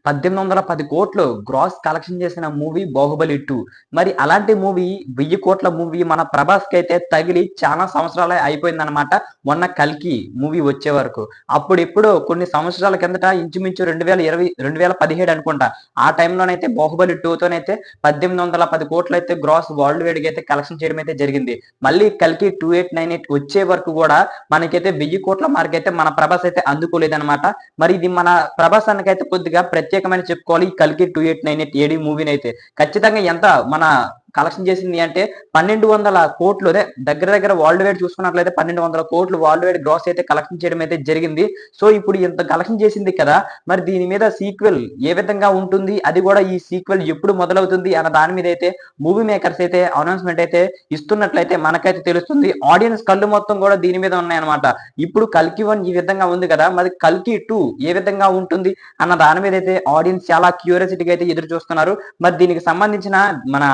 1810 కోట్లు gross collection చేసిన movie 'Baahubali 2'. మరి అలాంటి మూవీ 1000 కోట్ల మూవీ మన ప్రభాస్‌కి అయితే తగిలి చాలా సంవత్సరాలే అయిపోయిందనమాట. మొన్న 'కల్కి' మూవీ వచ్చే వరకు. అప్పుడెప్పుడో కొన్ని సంవత్సరాల కిందట ఇంచుమించు 2020 2017 అనుకుంటా. ఆ టైంలోనైతే 'బాహుబలి 2'తోనైతే 1810 కోట్లయితే గ్రాస్ వరల్డ్ వైడ్‌గా అయితే కలెక్షన్ చేయడం అయితే జరిగింది. మళ్ళీ 'కల్కి 2898' వచ్చే వరకు కూడా మనకైతే 1000 కోట్ల మార్క్ అయితే మన ప్రభాస్ అయితే అందుకోలేదనమాట. మరి ఇది మన ప్రభాస్ అన్నకైతే కొద్దిగా ప్రత్యేకమని చెప్పుకోవాలి. ఈ 'కల్కి 2898' ఏడీ మూవీనైతే. ఖచ్చితంగా ఎంత మన కలెక్షన్ చేసింది అంటే 1200 కోట్లు అదే దగ్గర దగ్గర వరల్డ్ వైడ్ చూసుకున్నట్లయితే 1200 కోట్లు వరల్డ్ వైడ్ గ్రాస్ అయితే కలెక్షన్ చేయడం అయితే జరిగింది. సో ఇప్పుడు ఇంత కలెక్షన్ చేసింది కదా, మరి దీని మీద సీక్వెల్ ఏ విధంగా ఉంటుంది, అది కూడా ఈ సీక్వెల్ ఎప్పుడు మొదలవుతుంది అన్న దాని మీద అయితే మూవీ మేకర్స్ అయితే అనౌన్స్మెంట్ అయితే ఇస్తున్నట్లయితే మనకైతే తెలుస్తుంది. ఆడియన్స్ కళ్ళు మొత్తం కూడా దీని మీద ఉన్నాయన్నమాట. ఇప్పుడు 'కల్కి 1' ఈ విధంగా ఉంది కదా, మరి 'కల్కి 2' ఏ విధంగా ఉంటుంది అన్న దాని మీద అయితే ఆడియన్స్ చాలా క్యూరియాసిటీగా అయితే ఎదురు చూస్తున్నారు. మరి దీనికి సంబంధించిన మన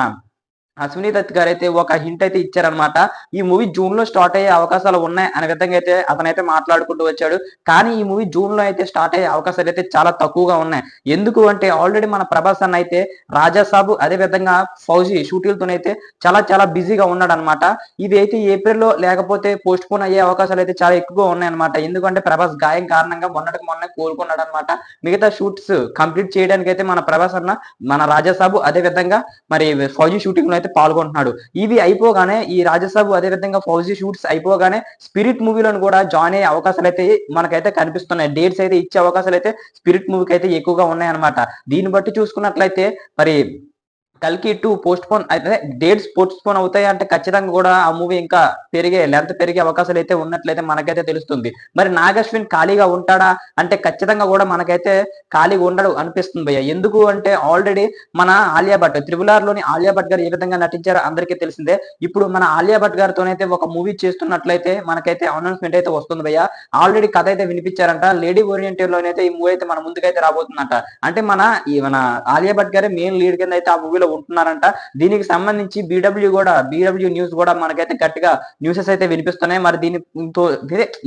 అశ్విని దత్ గారైతే ఒక హింట్ అయితే ఇచ్చారనమాట. ఈ మూవీ జూన్ లో స్టార్ట్ అయ్యే అవకాశాలు ఉన్నాయి అనే విధంగా అయితే అతనైతే మాట్లాడుకుంటూ వచ్చాడు. కానీ ఈ మూవీ జూన్ లో అయితే స్టార్ట్ అయ్యే అవకాశాలు అయితే చాలా తక్కువగా ఉన్నాయి. ఎందుకు అంటే ఆల్రెడీ మన ప్రభాస్ అన్న అయితే రాజాసాబు అదే విధంగా ఫౌజీ షూటింగ్‌తోనైతే చాలా చాలా బిజీగా ఉన్నాడనమాట. ఇది అయితే ఏప్రిల్‌లో లేకపోతే పోస్ట్ పోన్ అయ్యే అవకాశాలు అయితే చాలా ఎక్కువగా ఉన్నాయన్నమాట. ఎందుకంటే ప్రభాస్ గాయం కారణంగా మొన్నటికి మొన్నే కోలుకున్నాడనమాట. మిగతా షూట్స్ కంప్లీట్ చేయడానికి అయితే మన ప్రభాస్ అన్న మన రాజాసాబు అదే విధంగా మరి ఫౌజీ షూటింగ్ లో అయితే పాల్గొంటున్నాడు. ఇవి అయిపోగానే ఈ రాజసాబు అదే విధంగా ఫౌజీ షూట్స్ అయిపోగానే స్పిరిట్ మూవీలను కూడా జాయిన్ అయ్యే అవకాశాలు అయితే మనకైతే కనిపిస్తున్నాయి. డేట్స్ అయితే ఇచ్చే అవకాశాలు అయితే స్పిరిట్ మూవీకి అయితే ఎక్కువగా ఉన్నాయన్నమాట. దీన్ని బట్టి చూసుకున్నట్లయితే మరి 'కల్కి 2' పోస్ట్ పోన్ అయితే డేట్స్ పోస్ట్ పోన్ అవుతాయి అంటే ఖచ్చితంగా కూడా ఆ మూవీ ఇంకా లెంత్ పెరిగే అవకాశాలు అయితే ఉన్నట్లయితే మనకైతే తెలుస్తుంది. మరి 'నాగ్ అశ్విన్' ఖాళీగా ఉంటాడా అంటే ఖచ్చితంగా కూడా మనకైతే ఖాళీగా ఉండడు అనిపిస్తుంది భయ్య. ఎందుకు అంటే ఆల్రెడీ మన ఆలియా భట్ 'త్రిబుల్ ఆర్'లోని ఆలియా భట్ గారు ఏ విధంగా నటించారో అందరికీ తెలిసిందే. ఇప్పుడు మన ఆలియా భట్ గారితోనైతే ఒక మూవీ చేస్తున్నట్లయితే మనకైతే అనౌన్స్‌మెంట్ అయితే వస్తుంది భయ్య. ఆల్రెడీ కథ అయితే వినిపించారంట. 'లేడీ ఓరియంటెడ్'లోనైతే ఈ మూవీ అయితే మన ముందుకైతే రాబోతుందంట. అంటే మన ఆలియా భట్ గారే మెయిన్ లీడ్ కింద అయితే ఆ మూవీలో ఉంటున్నారంట. దీనికి సంబంధించి బీడబ్ల్యూ న్యూస్ కూడా మనకైతే గట్టిగా న్యూసెస్ అయితే వినిపిస్తున్నాయి. మరి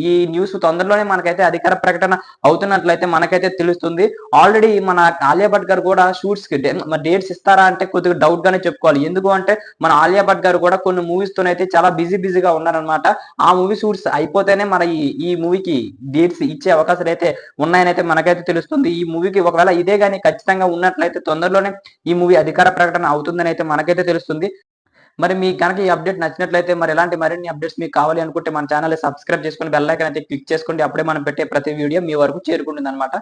ఈ న్యూస్ తొందరలోనే మనకైతే అధికార ప్రకటన అవుతున్నట్లయితే మనకైతే తెలుస్తుంది. ఆల్రెడీ మన ఆలియా భట్ గారు కూడా షూట్స్ కి మరి డేట్స్ ఇస్తారా అంటే కొద్దిగా డౌట్ గానే చెప్పుకోవాలి. ఎందుకు అంటే మన ఆలియా భట్ గారు కూడా కొన్ని మూవీస్ తోనైతే చాలా బిజీగా ఉన్నారనమాట. ఆ మూవీ షూట్స్ అయిపోతేనే మన ఈ మూవీకి డేట్స్ ఇచ్చే అవకాశాలు అయితే ఉన్నాయని అయితే మనకైతే తెలుస్తుంది. ఈ మూవీకి ఒకవేళ ఇదే గానీ ఖచ్చితంగా ఉన్నట్లయితే తొందరలోనే ఈ మూవీ అధికార ప్రకటన అవుతుందని అయితే మనకైతే తెలుస్తుంది. మరి మీకు గనక ఈ అప్డేట్ నచ్చినట్లయితే మరి ఇలాంటి మరిన్ని అప్డేట్స్ మీకు కావాలి అనుకుంటే మన ఛానల్ సబ్స్క్రైబ్ చేసుకొని బెల్ ఐకాన్ అయితే క్లిక్ చేసుకోండి. అప్పుడే మనం పెట్టే ప్రతి వీడియో మీ వరకు చేరుకుంటుందన్నమాట.